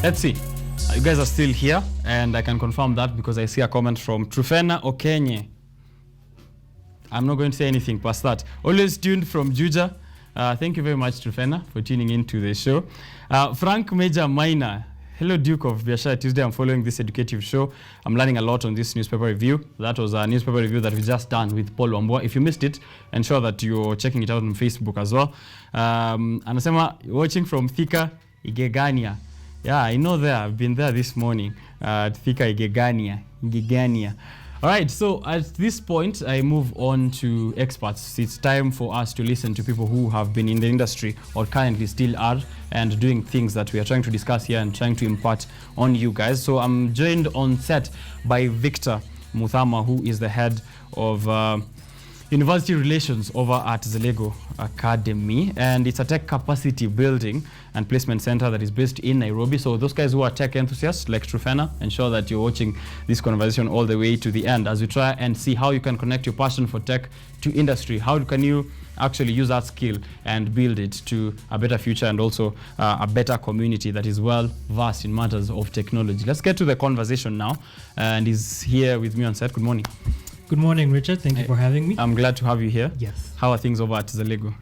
Let's see. You guys are still here, and I can confirm that because I see a comment from Trufena Okenye. I'm not going to say anything past that. Always tuned from Juja. Thank you very much, Trufena, for tuning in to the show. Frank Major Minor. Hello, Duke of Biashara Tuesday. I'm following this educative show. I'm learning a lot on this newspaper review. That was a newspaper review that we just done with Paul Wambua. If you missed it, ensure that you're checking it out on Facebook as well. Anasema, watching from Thika, Igegania. Yeah, I know there. I've been there this morning. Thika, Igegania. All right, so at this point, I move on to experts. It's time for us to listen to people who have been in the industry or currently still are and doing things that we are trying to discuss here and trying to impart on you guys. So I'm joined on set by Victor Muthama, who is the head of University Relations over at Zalego Academy, and it's a tech capacity building and placement center that is based in Nairobi. So those guys who are tech enthusiasts like Trufena, ensure that you're watching this conversation all the way to the end as we try and see how you can connect your passion for tech to industry. How can you actually use that skill and build it to a better future and also a better community that is well versed in matters of technology. Let's get to the conversation now, and he's here with me on set. Good morning. Good morning, Richard. Thank you for having me. I'm glad to have you here. Yes. How are things over at Zalego?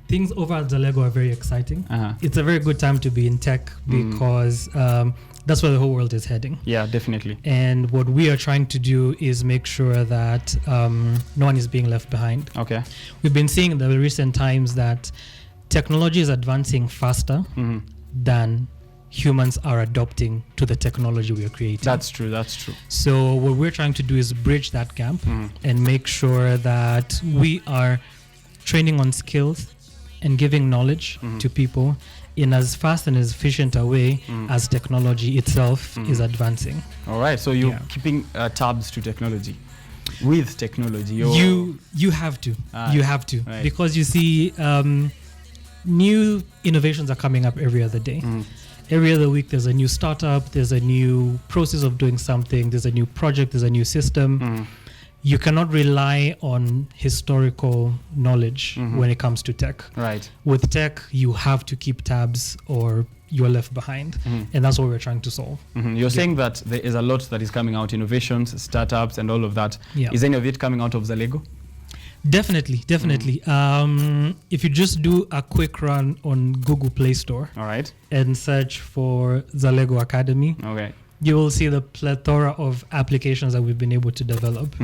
Things over at Zalego are very exciting. It's a very good time to be in tech because that's where the whole world is heading. Yeah, definitely. And what we are trying to do is make sure that no one is being left behind. Okay. We've been seeing in the recent times that technology is advancing faster than humans are adopting to the technology we are creating. That's true. That's true. So what we're trying to do is bridge that gap and make sure that we are training on skills and giving knowledge to people in as fast and as efficient a way as technology itself is advancing. All right. So you're keeping tabs to technology. With technology, you have to. You have to. Right. Because you see, new innovations are coming up every other day. Every other week, there's a new startup, there's a new process of doing something, there's a new project, there's a new system. You cannot rely on historical knowledge when it comes to tech. Right. With tech, you have to keep tabs or you're left behind. And that's what we're trying to solve. You're saying that there is a lot that is coming out, innovations, startups, and all of that. Yeah. Is any of it coming out of Zalego? Definitely. If you just do a quick run on Google Play Store, all right, and search for Zalego Academy, okay, you will see the plethora of applications that we've been able to develop.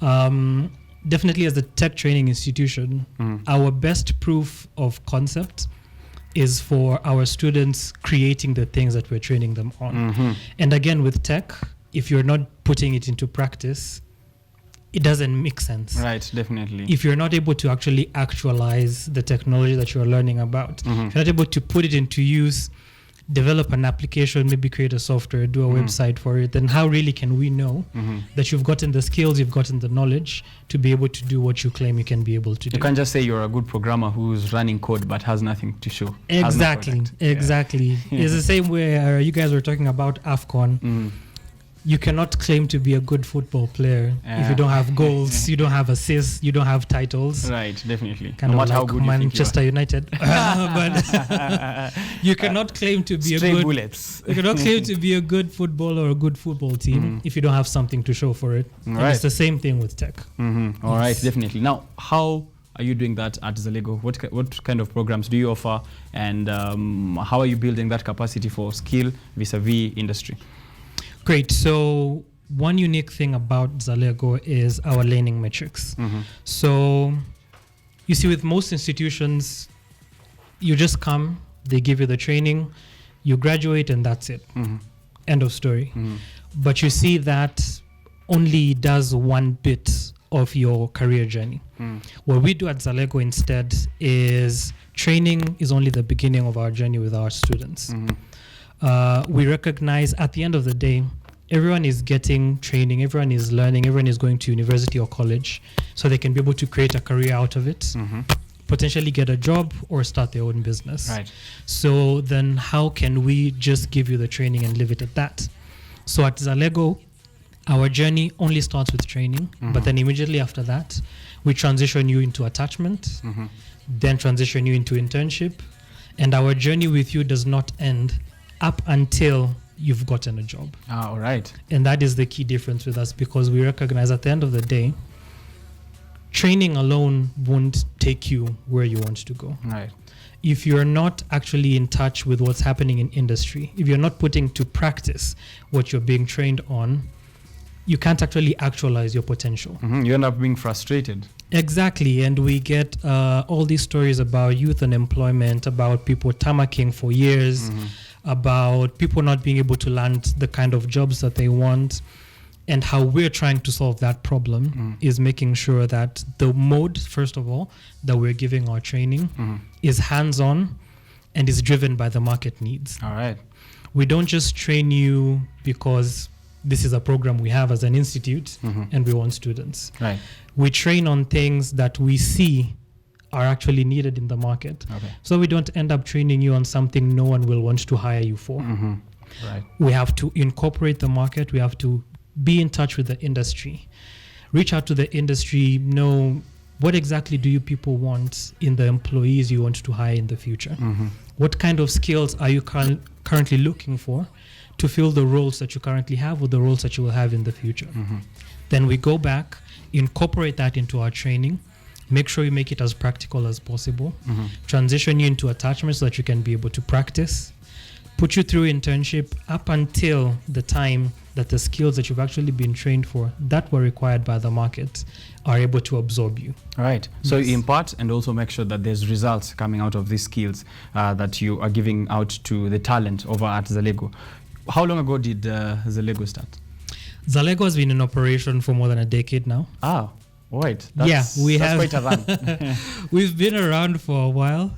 Definitely, as a tech training institution, our best proof of concept is for our students creating the things that we're training them on. And again, with tech, if you're not putting it into practice, it doesn't make sense. Right, definitely. If you're not able to actually actualize the technology that you're learning about, if you're not able to put it into use, develop an application, maybe create a software, do a website for it, then how really can we know that you've gotten the skills, you've gotten the knowledge to be able to do what you claim you can be able to do? You can't just say you're a good programmer who's running code but has nothing to show. Exactly. It's the same way you guys were talking about AFCON. You cannot claim to be a good football player if you don't have goals, you don't have assists, you don't have titles. Right, definitely. Kind no of matter like how good Manchester United. But you cannot claim to be you cannot claim to be a good footballer or a good football team if you don't have something to show for it. Right. And it's the same thing with tech. All right, definitely. Now, how are you doing that at Zalego? What kind of programs do you offer, and how are you building that capacity for skill vis-a-vis industry? Great. So one unique thing about Zalego is our learning metrics. So you see, with most institutions, you just come, they give you the training, you graduate, and that's it. End of story. But you see that only does one bit of your career journey. What we do at Zalego instead is training is only the beginning of our journey with our students. We recognize at the end of the day, everyone is getting training, everyone is learning, everyone is going to university or college so they can be able to create a career out of it, potentially get a job or start their own business. Right. So then how can we just give you the training and leave it at that? So at Zalego, our journey only starts with training, but then immediately after that, we transition you into attachment, then transition you into internship, and our journey with you does not end up until you've gotten a job. All right. And that is the key difference with us, because we recognize at the end of the day, training alone won't take you where you want to go. Right. If you're not actually in touch with what's happening in industry, if you're not putting to practice what you're being trained on, you can't actually actualize your potential. You end up being frustrated. Exactly. And we get all these stories about youth unemployment, about people tammacking for years, about people not being able to land the kind of jobs that they want. And how we're trying to solve that problem is making sure that the mode, first of all, that we're giving our training is hands-on and is driven by the market needs. All right. We don't just train you because this is a program we have as an institute and we want students. Right. We train on things that we see are actually needed in the market. Okay. So we don't end up training you on something no one will want to hire you for. Right. We have to incorporate the market. We have to be in touch with the industry, reach out to the industry, know what exactly do you people want in the employees you want to hire in the future. What kind of skills are you currently looking for to fill the roles that you currently have or the roles that you will have in the future. Then we go back, incorporate that into our training, make sure you make it as practical as possible, transition you into attachments so that you can be able to practice, put you through internship up until the time that the skills that you've actually been trained for that were required by the market are able to absorb you. Right. So you impart and also make sure that there's results coming out of these skills that you are giving out to the talent over at Zalego. How long ago did Zalego start? Zalego has been in operation for more than a decade now. Ah, right. That's quite a run. We've been around for a while.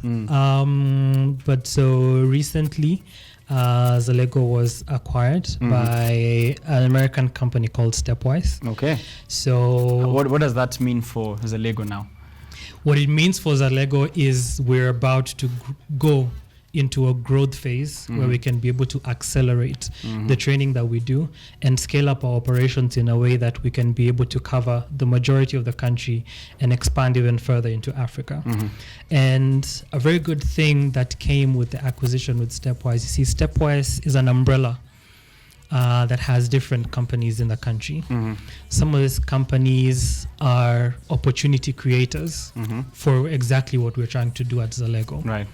But so recently, Zalego was acquired by an American company called Stepwise. Okay. So what does that mean for Zalego now? What it means for Zalego is we're about to go into a growth phase where we can be able to accelerate the training that we do and scale up our operations in a way that we can be able to cover the majority of the country and expand even further into Africa. And a very good thing that came with the acquisition with Stepwise, you see, Stepwise is an umbrella that has different companies in the country. Some of these companies are opportunity creators for exactly what we're trying to do at Zalego. Right.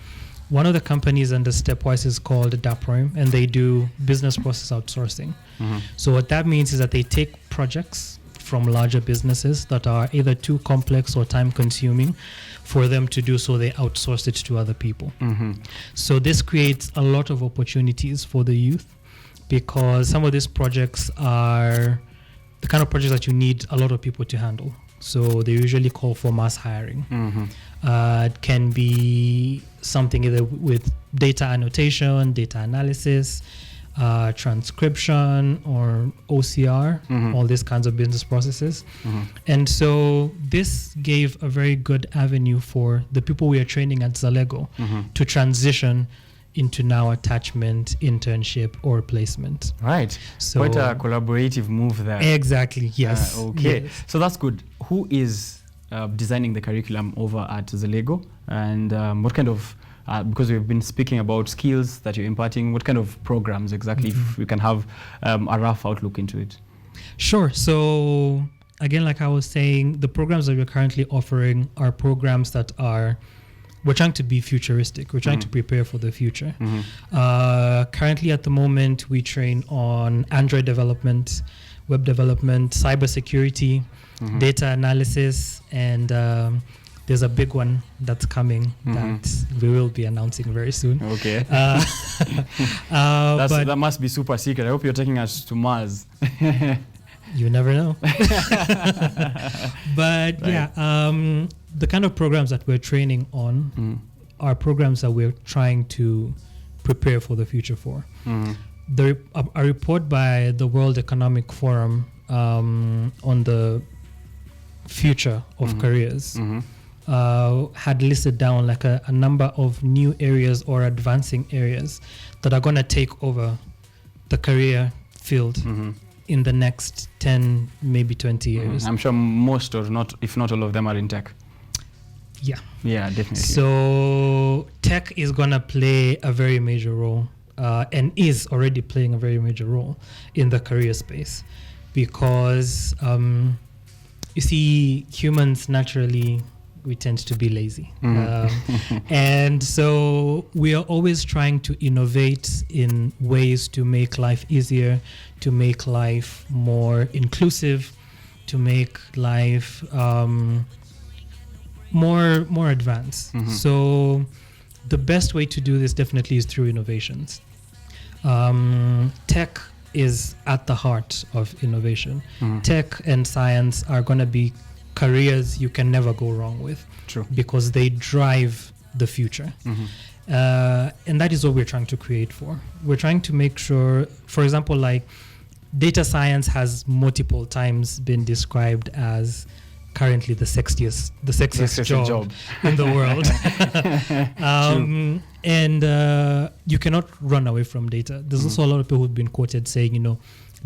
One of the companies under Stepwise is called Daproim, and they do business process outsourcing. So what that means is that they take projects from larger businesses that are either too complex or time consuming for them to do, so they outsource it to other people. So this creates a lot of opportunities for the youth, because some of these projects are the kind of projects that you need a lot of people to handle. So they usually call for mass hiring. It can be something either with data annotation, data analysis, transcription, or OCR, all these kinds of business processes. And so this gave a very good avenue for the people we are training at Zalego to transition into now attachment, internship, or placement. Right. So quite a collaborative move there. Exactly, yes. Okay. Yes. So that's good. Who is designing the curriculum over at Zalego? And what kind of, because we've been speaking about skills that you're imparting, what kind of programs exactly, if we can have a rough outlook into it? Sure. So again, like I was saying, the programs that we're currently offering are programs that we're trying to be futuristic. We're trying to prepare for the future. Currently at the moment, we train on Android development, web development, cybersecurity, data analysis, and there's a big one that's coming that we will be announcing very soon. Okay. But that must be super secret. I hope you're taking us to Mars. You never know. But right. The kind of programs that we're training on are programs that we're trying to prepare for the future for. A report by the World Economic Forum on the future of careers had listed down like a number of new areas or advancing areas that are going to take over the career field in the next 10, maybe 20 years. I'm sure most or not, if not all of them, are in tech. Yeah. Yeah, definitely. So tech is going to play a very major role and is already playing a very major role in the career space, because you see, humans naturally, we tend to be lazy. And so we are always trying to innovate in ways to make life easier, to make life more inclusive, to make life more advanced. So the best way to do this definitely is through innovations. Tech is at the heart of innovation. Tech and science are going to be careers you can never go wrong with. True. Because they drive the future. And that is what we're trying to create for. We're trying to make sure, for example, like data science has multiple times been described as currently the sexiest job in the world. And you cannot run away from data. There's also a lot of people who've been quoted saying, you know,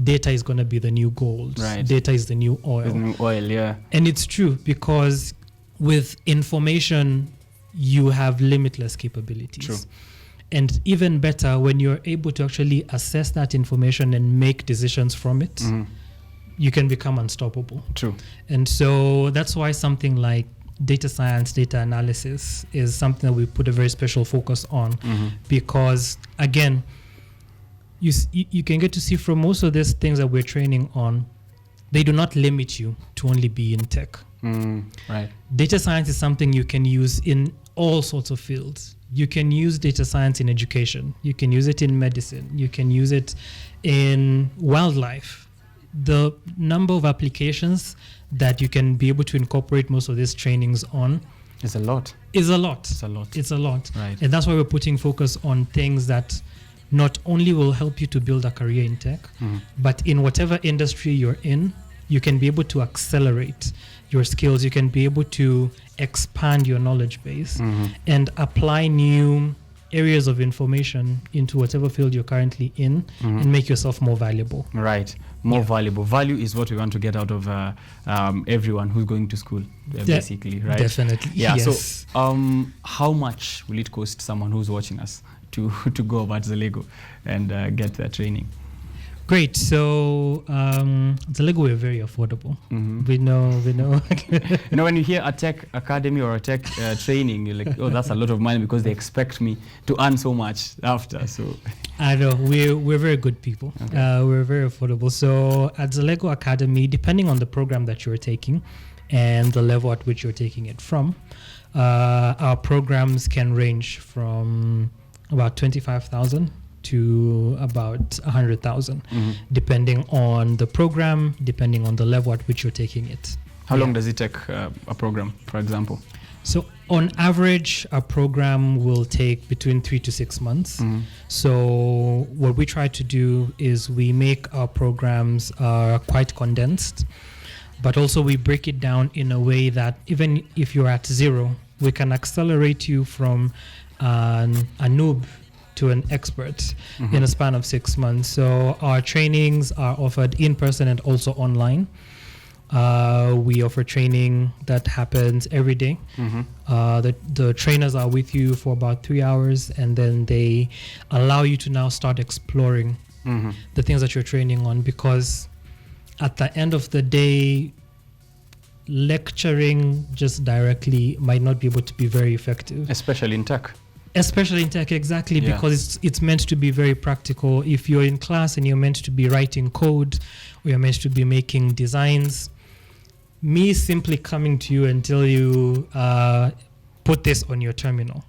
data is going to be the new gold. Right. Data is the new oil. The new oil, yeah. And it's true, because with information, you have limitless capabilities. True. And even better, when you're able to actually assess that information and make decisions from it, you can become unstoppable. True. And so that's why something like data science, data analysis is something that we put a very special focus on, because again, you can get to see from most of these things that we're training on, they do not limit you to only be in tech. Right. Data science is something you can use in all sorts of fields. You can use data science in education. You can use it in medicine. You can use it in wildlife. The number of applications that you can be able to incorporate most of these trainings on It's a lot. It's a lot. Right. And that's why we're putting focus on things that not only will help you to build a career in tech, but in whatever industry you're in, you can be able to accelerate your skills. You can be able to expand your knowledge base and apply new areas of information into whatever field you're currently in and make yourself more valuable. Right. More valuable. Value is what we want to get out of everyone who's going to school, basically, right? Definitely. Yeah. Yes. So, how much will it cost someone who's watching us to go about Zalego and get that training? Great. So Zalego, we're very affordable. We know. You know, when you hear a tech academy or a tech training, you're like, oh, that's a lot of money, because they expect me to earn so much after. So I know we're very good people. Okay. We're very affordable. So at Zalego Academy, depending on the program that you're taking and the level at which you're taking it from, our programs can range from about 25,000 to about 100,000, depending on the program, depending on the level at which you're taking it. How long does it take a program, for example? So on average, a program will take between 3 to 6 months. So what we try to do is we make our programs quite condensed, but also we break it down in a way that even if you're at zero, we can accelerate you from a noob to an expert in a span of 6 months. So our trainings are offered in person and also online. We offer training that happens every day. The trainers are with you for about 3 hours, and then they allow you to now start exploring the things that you're training on, because at the end of the day, lecturing just directly might not be able to be very effective. Especially in tech. Exactly, because it's meant to be very practical. If you're in class and you're meant to be writing code, or you're meant to be making designs, me simply coming to you and tell you, put this on your terminal,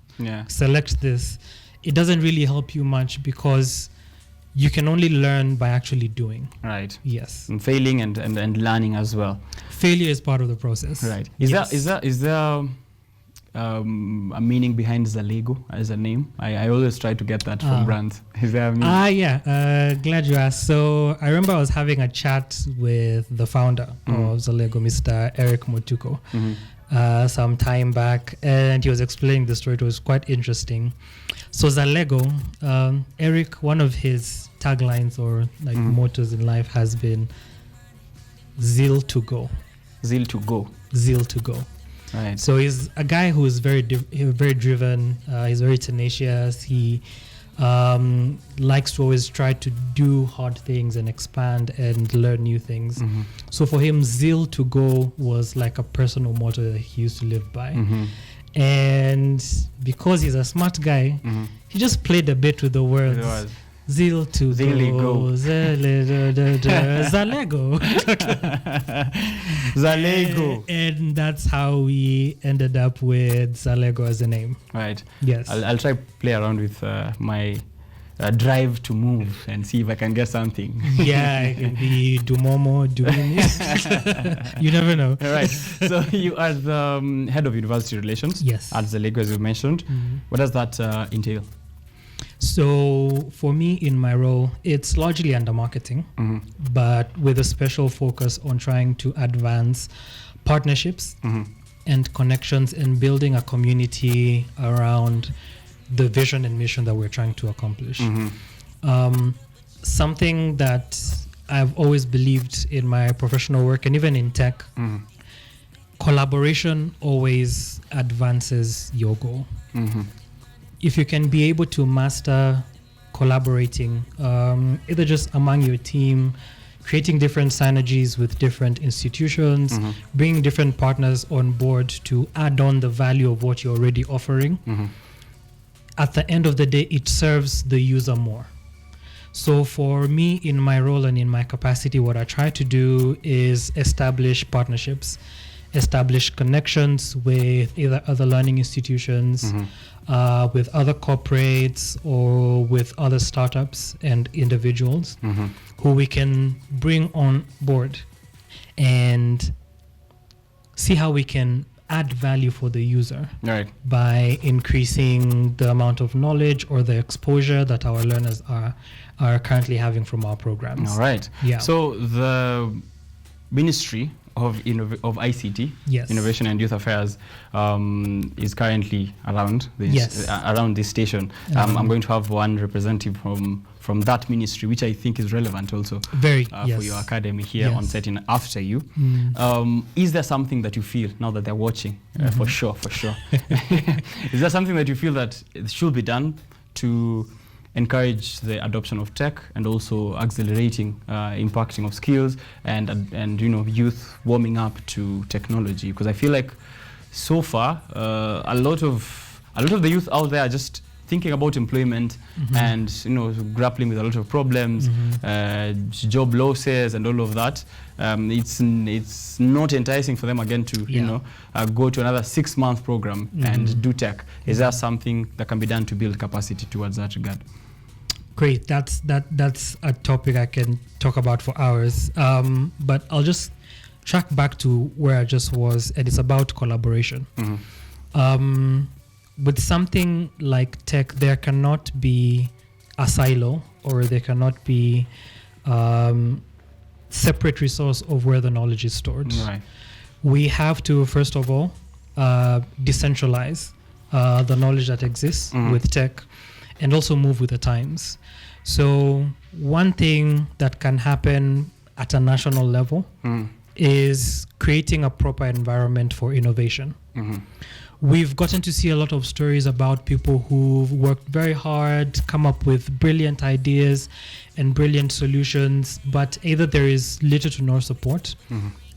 select this, it doesn't really help you much, because you can only learn by actually doing. Right. Yes. And failing and learning as well. Failure is part of the process. Right. Is there a meaning behind Zalego as a name? I always try to get that from brands. Is there a meaning? Glad you asked. So I remember I was having a chat with the founder of Zalego, Mr. Eric Motuko, some time back, and he was explaining the story. It was quite interesting. So Zalego, Eric, one of his taglines or mottos in life has been zeal to go. Zeal to go. Zeal to go. Right. So he's a guy who is very driven. He's very tenacious. He likes to always try to do hard things and expand and learn new things. So for him, zeal to go was like a personal motto that he used to live by. And because he's a smart guy, he just played a bit with the words. Zeal to Zalego. Zalego. Zalego. And that's how we ended up with Zalego as a name. Right. Yes. I'll try play around with my drive to move and see if I can get something. Yeah, it can be Dumomo, Dumini. You never know. All right. So you are the head of university relations. Yes. At Zalego, as you mentioned. What does that entail? So for me in my role, it's largely under marketing, but with a special focus on trying to advance partnerships and connections and building a community around the vision and mission that we're trying to accomplish. Something that I've always believed in my professional work and even in tech, collaboration always advances your goal. If you can be able to master collaborating, either just among your team, creating different synergies with different institutions, bringing different partners on board to add on the value of what you're already offering, at the end of the day, it serves the user more. So for me, in my role and in my capacity, what I try to do is establish partnerships, establish connections with either other learning institutions, with other corporates, or with other startups and individuals who we can bring on board and see how we can add value for the user by increasing the amount of knowledge or the exposure that our learners are currently having from our programs. All right. Yeah. So the Ministry of ICT, Innovation and Youth Affairs, is currently around this station. I'm going to have one representative from that ministry, which I think is relevant also for your academy here on setting after you. Is there something that you feel now that they're watching? For sure. Is there something that you feel that it should be done to encourage the adoption of tech and also accelerating impacting of skills and youth warming up to technology? Because I feel like so far a lot of the youth out there are just thinking about employment and grappling with a lot of problems, job losses and all of that. It's not enticing for them again to go to another 6-month program and do tech. Is there something that can be done to build capacity towards that regard? Great. That's a topic I can talk about for hours. But I'll just track back to where I just was, and it's about collaboration. With something like tech, there cannot be a silo, or there cannot be separate resource of where the knowledge is stored. Right. We have to, first of all, decentralize the knowledge that exists with tech, and also move with the times. So one thing that can happen at a national level is creating a proper environment for innovation. We've gotten to see a lot of stories about people who've worked very hard, come up with brilliant ideas and brilliant solutions, but either there is little to no support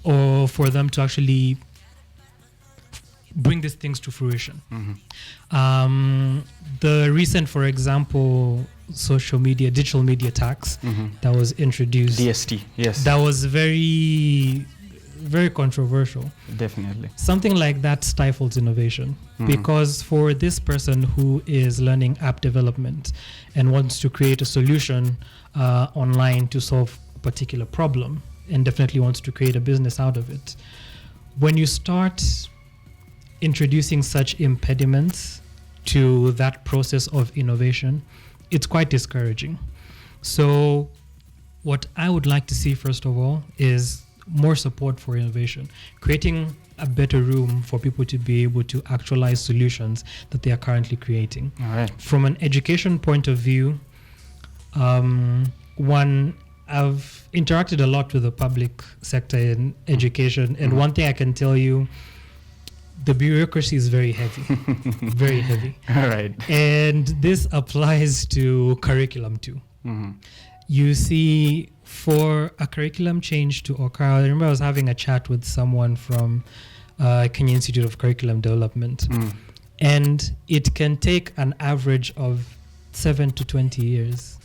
or for them to actually bring these things to fruition. The recent, for example, digital media tax that was introduced. DST, yes. That was very, very controversial. Definitely. Something like that stifles innovation because for this person who is learning app development and wants to create a solution online to solve a particular problem and definitely wants to create a business out of it, when you start introducing such impediments to that process of innovation, it's quite discouraging. So what I would like to see, first of all, is more support for innovation, creating a better room for people to be able to actualize solutions that they are currently creating. All right. From an education point of view, I've interacted a lot with the public sector in education, and one thing I can tell you, the bureaucracy is very heavy, very heavy. All right. And this applies to curriculum too. Mm-hmm. You see, for a curriculum change to occur, I remember I was having a chat with someone from Kenya Institute of Curriculum Development, and it can take an average of 7 to 20 years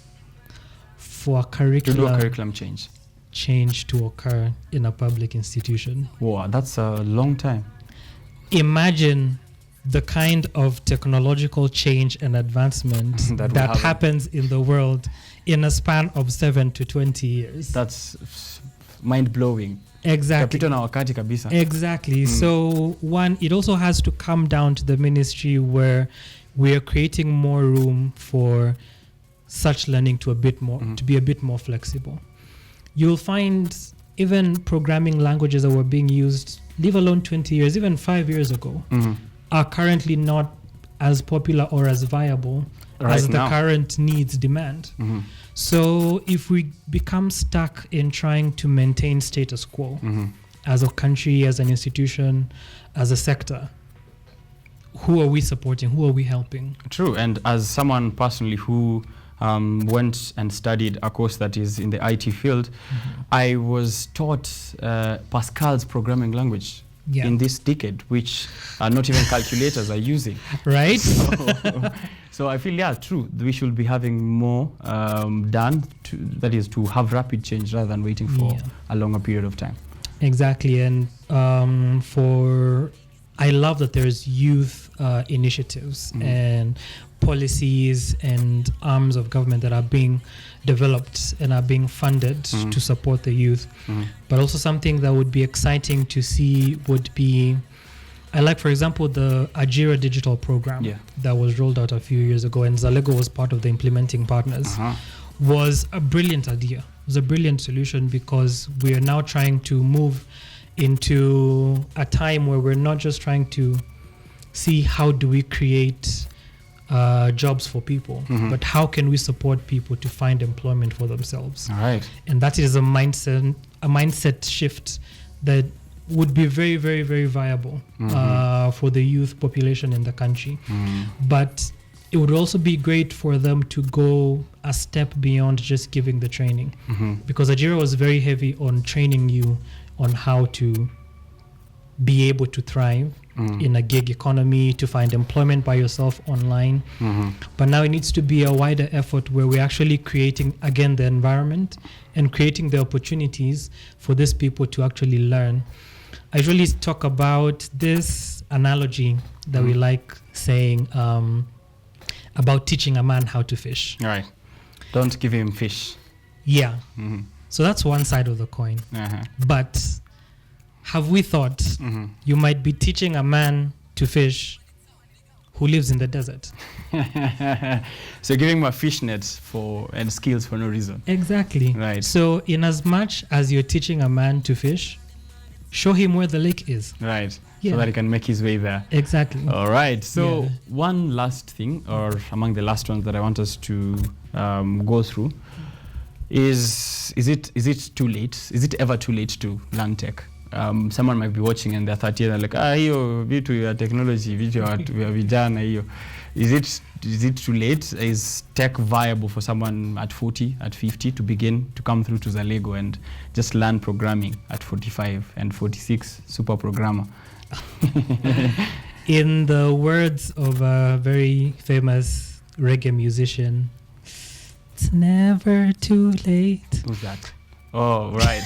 for a To do a curriculum change. to occur in a public institution. Wow, that's a long time. Imagine the kind of technological change and advancement that happens in the world in a span of 7 to 20 years. That's mind-blowing. Exactly. Kapita na wakati kabisa. Exactly. So one, it also has to come down to the ministry where we are creating more room for such learning to be a bit more flexible. You'll find even programming languages that were being used, leave alone 20 years, even 5 years ago, are currently not as popular or as viable as the current needs demand. So if we become stuck in trying to maintain status quo as a country, as an institution, as a sector, who are we supporting? Who are we helping? True. And as someone personally who went and studied a course that is in the IT field, I was taught Pascal's programming language in this decade, which not even calculators are using. Right? So I feel, true. We should be having more done, that is to have rapid change rather than waiting for a longer period of time. Exactly. And I love that there's youth initiatives and policies and arms of government that are being developed and are being funded to support the youth. But also something that would be exciting to see would be, I like, for example, the Ajira digital program that was rolled out a few years ago, and Zalego was part of the implementing partners, was a brilliant idea. It was a brilliant solution because we are now trying to move into a time where we're not just trying to see how do we create jobs for people, but how can we support people to find employment for themselves. All right. And that is a mindset shift that would be very, very, very viable for the youth population in the country. But it would also be great for them to go a step beyond just giving the training, because Ajira was very heavy on training you on how to be able to thrive in a gig economy, to find employment by yourself online. But now it needs to be a wider effort where we're actually creating, again, the environment and creating the opportunities for these people to actually learn. I usually talk about this analogy that we like saying about teaching a man how to fish. All right. Don't give him fish. Yeah. So that's one side of the coin. But have we thought you might be teaching a man to fish who lives in the desert? So giving him a fish net and skills for no reason. Exactly. Right. So in as much as you're teaching a man to fish, show him where the lake is. Right. So that he can make his way there. Exactly. All right. So one last thing, or among the last ones that I want us to go through, is it too late? Is it ever too late to learn tech? Someone might be watching and they're 30 and they're like, hiyo vitu ya technology, vitu ya vijana hiyo. Is it too late? Is tech viable for someone at 40, at 50 to begin to come through to Zalego and just learn programming at 45 and 46, super programmer? In the words of a very famous reggae musician, it's never too late. Who's that? Oh, right.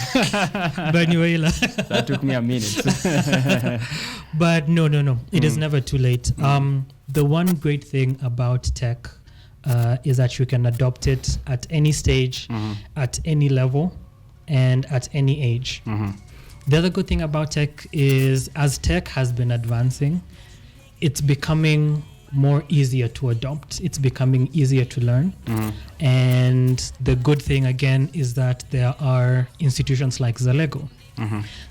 Banuela. That took me a minute. But no. It is never too late. The one great thing about tech is that you can adopt it at any stage, at any level, and at any age. The other good thing about tech is, as tech has been advancing, it's becoming more easier to adopt. It's becoming easier to learn. And the good thing, again, is that there are institutions like Zalego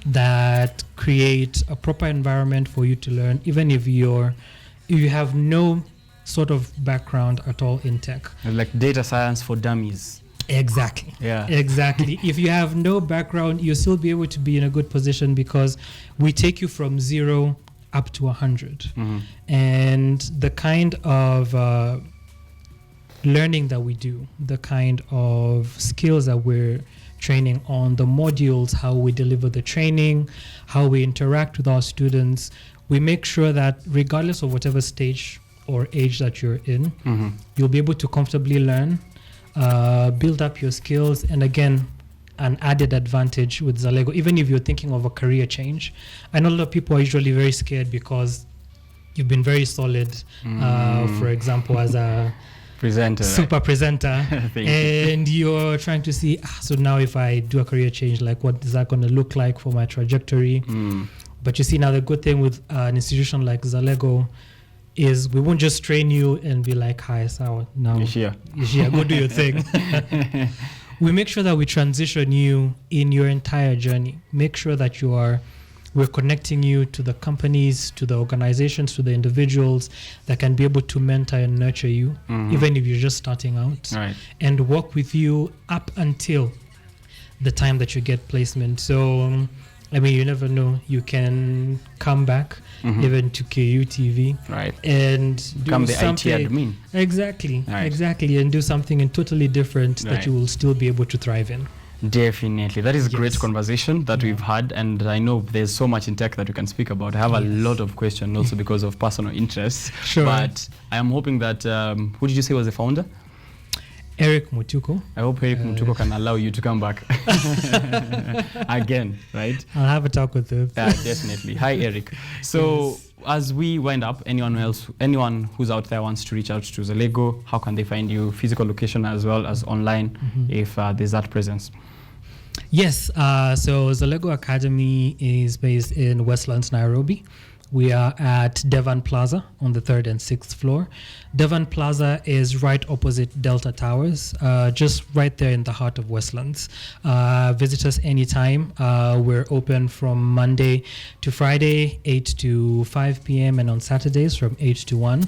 that create a proper environment for you to learn, even if you have no sort of background at all in tech. Like data science for dummies. Exactly. Yeah. Exactly. If you have no background, you'll still be able to be in a good position because we take you from zero up to 100. And the kind of learning that we do, the kind of skills that we're training on, the modules, how we deliver the training, how we interact with our students, we make sure that regardless of whatever stage or age that you're in, you'll be able to comfortably learn, build up your skills. And again, an added advantage with Zalego, even if you're thinking of a career change, I know a lot of people are usually very scared because you've been very solid, for example, as a super presenter, and you're trying to see, so now if I do a career change, like what is that going to look like for my trajectory? But you see, now the good thing with an institution like Zalego is we won't just train you and be like, hi, so now you're here, go do your thing. We make sure that we transition you in your entire journey. Make sure that we're connecting you to the companies, to the organizations, to the individuals that can be able to mentor and nurture you, even if you're just starting out, and work with you up until the time that you get placement. So, I mean, you never know. You can come back even to KUTV, and do become the something. IT admin. Exactly, and do something totally different that you will still be able to thrive in. Definitely. That is a great conversation that we've had, and I know there's so much in tech that we can speak about. I have a lot of questions also because of personal interests. But I am hoping that, who did you say was the founder? Eric Mutuko. I hope Eric Mutuko can allow you to come back again, right? I'll have a talk with him. Definitely. Hi, Eric. So as we wind up, anyone who's out there wants to reach out to Zalego, how can they find you? Physical location as well as online, if there's that presence. Yes. So Zalego Academy is based in Westlands, Nairobi. We are at Devon Plaza on the 3rd and 6th floor. Devon Plaza is right opposite Delta Towers, just right there in the heart of Westlands. Visit us anytime. We're open from Monday to Friday, 8 to 5 p.m. and on Saturdays from 8 to 1.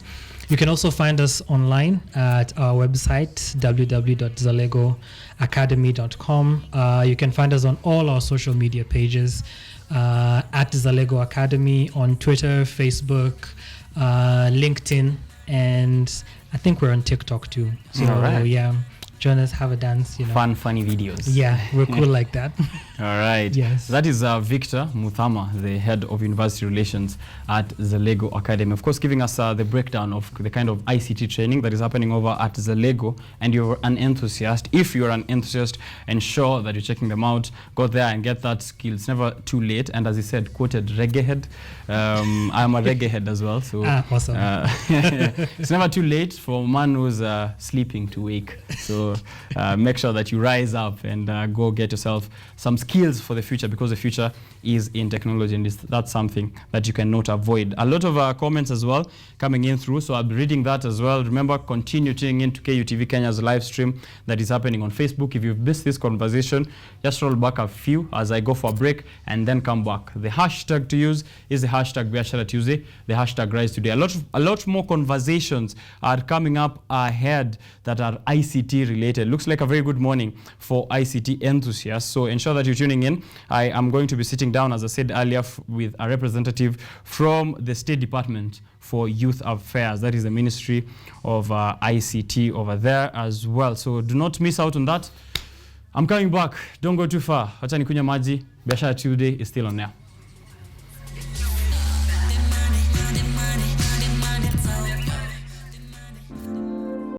You can also find us online at our website, www.zalegoacademy.com. You can find us on all our social media pages, at Zalego Academy on Twitter, Facebook, LinkedIn, and I think we're on TikTok too. So yeah, join us, have a dance, Fun, funny videos. Yeah, we're cool like that. All right. Yes. That is Victor Muthama, the head of university relations at Zalego Academy. Of course, giving us the breakdown of the kind of ICT training that is happening over at Zalego. And you're an enthusiast. If you're an enthusiast, ensure that you're checking them out. Go there and get that skill. It's never too late. And as he said, quoted reggae head. I'm a reggae head as well. So awesome. It's never too late for a man who's sleeping to wake. So make sure that you rise up and go get yourself some skills for the future, because the future is in technology, and that's something that you cannot avoid. A lot of comments as well coming in through, so I'll be reading that as well. Remember, continue tuning in to KUTV Kenya's live stream that is happening on Facebook. If you've missed this conversation, just roll back a few as I go for a break and then come back. The hashtag to use is the hashtag Biashara Tuesday, the hashtag Rise Today. A lot more conversations are coming up ahead that are ICT related. Looks like a very good morning for ICT enthusiasts, so ensure that you're tuning in. I am going to be sitting down, as I said earlier, with a representative from the State Department for Youth Affairs. That is the Ministry of ICT over there as well. So do not miss out on that. I'm coming back. Don't go too far. Wacha nikunywe maji. Biashara Tuesday is still on there.